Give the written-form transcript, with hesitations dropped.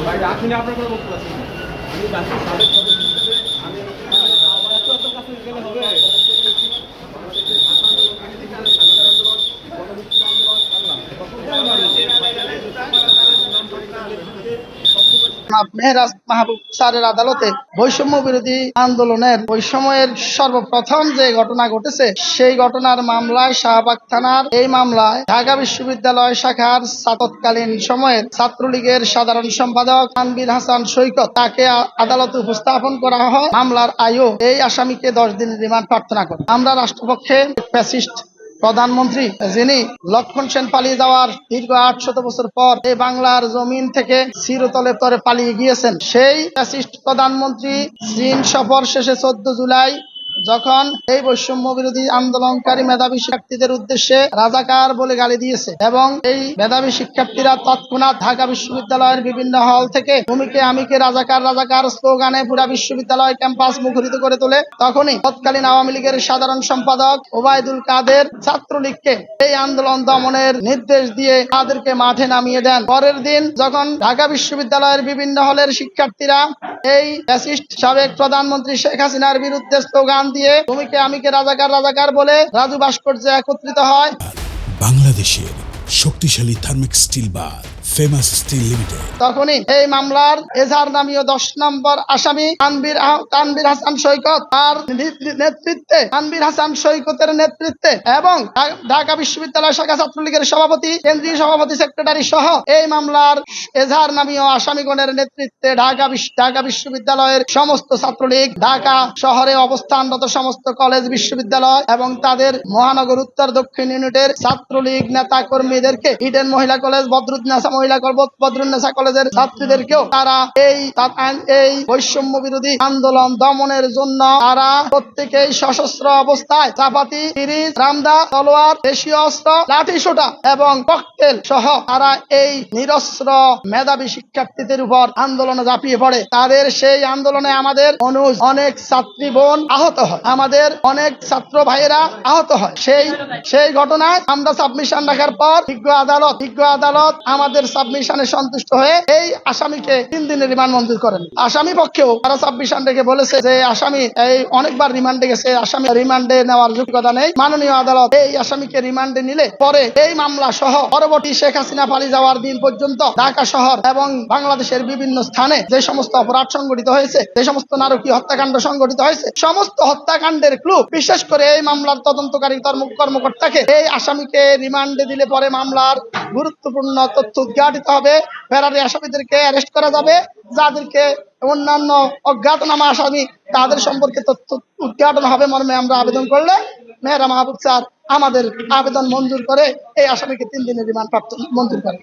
ভাই আসলে আপনার কোনো বক্তব্য আছে কিনা? আমি জাতীয় সাবেক সদস্য হিসেবে আমি এত কাছে গেলে হবে। মেহরাজ মাহবুব স্যারের আদালতে বৈষম্য বিরোধী আন্দোলনের ওই সময়ের সর্বপ্রথম যে ঘটনা ঘটেছে সেই ঘটনার মামলায় শাহবাগ থানার এই মামলায় ঢাকা বিশ্ববিদ্যালয় শাখার তৎকালীন সময়ের ছাত্রলীগের সাধারণ সম্পাদক তানভীর হাসান সৈকত তাকে আদালতে উপস্থাপন করা হয়। মামলার আয়ু এই আসামিকে 10 দিনের রিমান্ড প্রার্থনা করে। আমরা রাষ্ট্রপক্ষে ফ্যাসিস্ট প্রধানমন্ত্রী যিনি লক্ষণ সেন পালিয়ে যাওয়ার দীর্ঘ 800 বছর পর এই বাংলার জমিন থেকে চিরতলে তরে পালিয়ে গিয়েছেন সেই ফ্যাসিস্ট প্রধানমন্ত্রী চীন সফর শেষে 14 জুলাই যখন এই বৈষম্য বিরোধী আন্দোলনকারী মেধাবী শিক্ষার্থীদের উদ্দেশ্যে রাজাকার বলে গালি দিয়েছে এবং এই মেধাবী শিক্ষার্থীরা তৎক্ষণাৎ ঢাকা বিশ্ববিদ্যালয়ের বিভিন্ন হল থেকে ভূমিকে আমিকে রাজাকার রাজাকার স্লোগানে পুরা বিশ্ববিদ্যালয় ক্যাম্পাস মুখরিত করে তোলে। তখনই তৎকালীন আওয়ামী লীগের সাধারণ সম্পাদক ওবায়দুল কাদের ছাত্রলীগকে এই আন্দোলন দমনের নির্দেশ দিয়ে তাদেরকে মাঠে নামিয়ে দেন। পরের দিন যখন ঢাকা বিশ্ববিদ্যালয়ের বিভিন্ন হলের শিক্ষার্থীরা এই ফ্যাসিস্ট সাবেক প্রধানমন্ত্রী শেখ হাসিনার বিরুদ্ধে স্লোগান দিয়ে ভূমিকে আমিকে রাজাকার রাজাকার বলে রাজু ভাস্কর্যে একত্রিত হয়। বাংলাদেশের শক্তিশালী থার্মিক স্টিল বার ফেমাস স্টিল লিমিটেড তখনই এই মামলার এজাহার নামীয় 10 নম্বর আসামি তানভীর হাসান সৈকত তার নেতৃত্বে তানভীর হাসান সৈকতের নেতৃত্বে এবং ঢাকা বিশ্ববিদ্যালয় শাখা ছাত্রলীগের সভাপতি কেন্দ্রীয় সভাপতি সেক্রেটারি সহ এই মামলার এজাহার নামীয় আসামিগণের নেতৃত্বে ঢাকা বিশ্ববিদ্যালয়ের সমস্ত ছাত্রলীগ, ঢাকা শহরে অবস্থানরত সমস্ত কলেজ বিশ্ববিদ্যালয় এবং তাদের মহানগর উত্তর দক্ষিণ ইউনিটের ছাত্রলীগ নেতা কর্মীদেরকে ইডেন মহিলা কলেজ, বদরুন্নেসা কলেজের ছাত্রীদেরকেও তারা এই বৈষম্য বিরোধী আন্দোলন দমনের জন্য তারা প্রত্যেকেই সশস্ত্র অবস্থায় চাপাতি, তিরিশ, রামদা, তলোয়ার, দেশীয় অস্ত্র, লাঠি সোটা এবং ককটেল সহ তারা এই নিরস্ত্র মেধাবী শিক্ষার্থীদের উপর আন্দোলনে ঝাঁপিয়ে পড়ে। তাদের সেই আন্দোলনে আমাদের অনেক ছাত্রী বোন আহত হয়, আমাদের অনেক ছাত্র ভাইয়েরা আহত হয়। সেই ঘটনায় আমরা সাবমিশন রাখার পর বিজ্ঞ আদালত আমাদের সাবমিশনে সন্তুষ্ট হয়ে এই আসামিকে 3 দিনের রিমান্ড মঞ্জুর করেন। আসামি পক্ষেও তারা সাবমিশন রেখে বলেছে যে আসামি এই অনেকবার রিমান্ডে গেছে, আসামি রিমান্ডে নেওয়ার যোগ্যতা নেই। মাননীয় আদালত এই আসামিকে রিমান্ডে নিলে পরে এই মামলা সহ পরবর্তী শেখ হাসিনা পালিয়ে যাওয়ার দিন পর্যন্ত ঢাকা শহর এবং বাংলাদেশের বিভিন্ন স্থানে যে সমস্ত অপরাধ সংঘটিত হয়েছে, যে সমস্ত নারকীয় হত্যাকাণ্ড সংঘটিত হয়েছে, সমস্ত হত্যাকাণ্ডের ক্লু বিশেষ করে এই মামলার তদন্তকারী কর্মকর্তাকে এই আসামিকে রিমান্ডে দিলে পরে মামলার গুরুত্বপূর্ণ তথ্য উদ্ঘাটিত হবে। ফেরারি আসামিদেরকে অ্যারেস্ট করা যাবে, যাদেরকে অন্যান্য অজ্ঞাতনামা আসামি তাদের সম্পর্কে তথ্য উদ্ঘাটন হবে মর্মে আমরা আবেদন করলে মেহরা মাহবুব স্যার আমাদের আবেদন মঞ্জুর করে এই আসামিকে 3 দিনের রিমান্ড মঞ্জুর করে।